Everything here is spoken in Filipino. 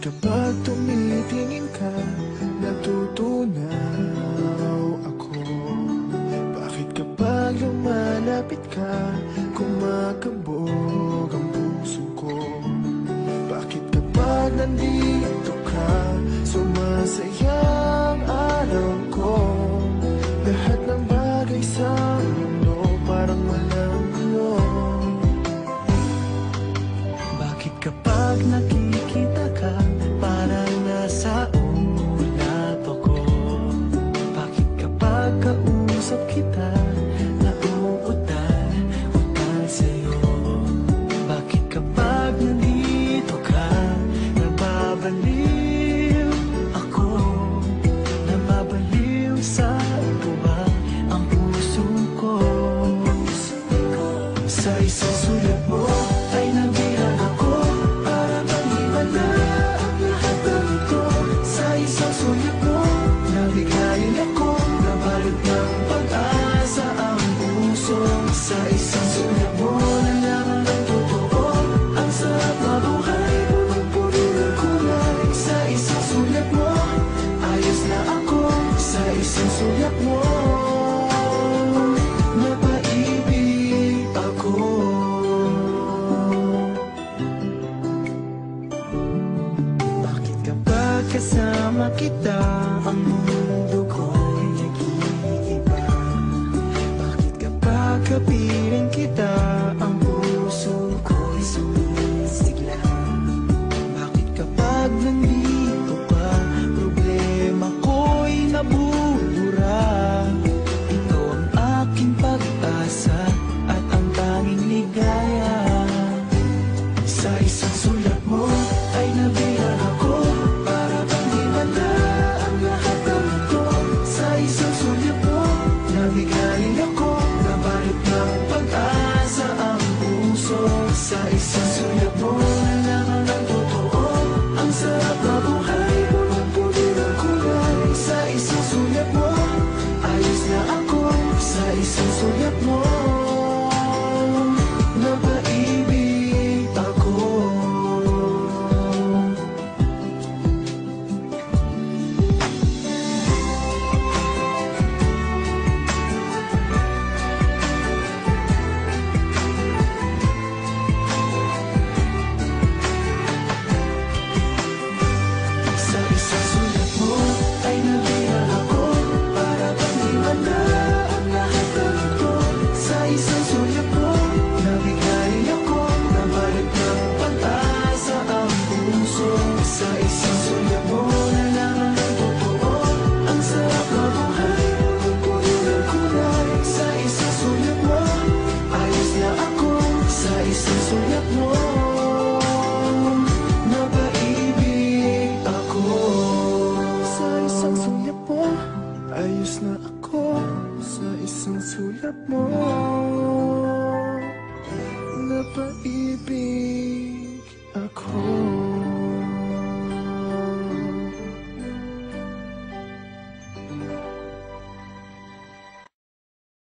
kapag tumitingin ka, natutunaw ako? Bakit kapag lumalapit ka, kumakabog ang puso ko? Bakit kapag nandito ka, sumasaya ang araw ko? Lahat ng bagay sa mundo parang walang gulo. Bakit kapag nakikita ka, parang nasa ulap ako? Bakit kapag kausap kita, nauutal sa'yo? Bakit kapag nandito ka, nababaliw ako? Nababaliw sa tuwa ang puso ko. Sa isang sulat mo ay nabihag ako, para bang iba na ang lahat ng ito. Sa isang sulat mo, nabigayin ako, nabalot ng pag-asa ang puso. Sa isang sulat mo, nalaman ng totoo, ang sarap na buhay, punong-puno ng kulay. Sa isang sulat mo, ayos na ako. Sa isang sulat mo, napaibig ako. Bakit kapag kasama kita, ang mundo ko'y nag-iiba? Bakit kapag kapiling kita, ang puso ko'y sumisigla? Bakit kapag nandito ka, problema ko'y nabubura? Ikaw ang aking pag-asa at ang tanging ligaya. Sa isang sulat mo ay nabihag ako, para bang iba na ang lahat ng ito. Sa isang sulat mo, nabigayin ako, nabalot ng pag-asa ang puso. Sa isang sulat mo, nalaman ng totoo, ang sarap na buhay, punong-puno ng kulay. Sa isang sulat mo, ayos na ako. Sa isang sulat mo, napaibig ako. Sa isang sulat mo ay nabihag ako, para bang iba na ang lahat ng ito. Sa isang sulat mo, nabigayin ako, nabalot ng pag-asa ang puso. Sa isang sulat mo, nalaman ng totoo, ang sarap na buhay, punong-puno ng kulay. Sa isang sulat mo, ayos na ako. Sa isang sulat mo, napaibig ako. Sa isang sulat mo, ayos na ako. Sa isang sulat mo, napaibig ako.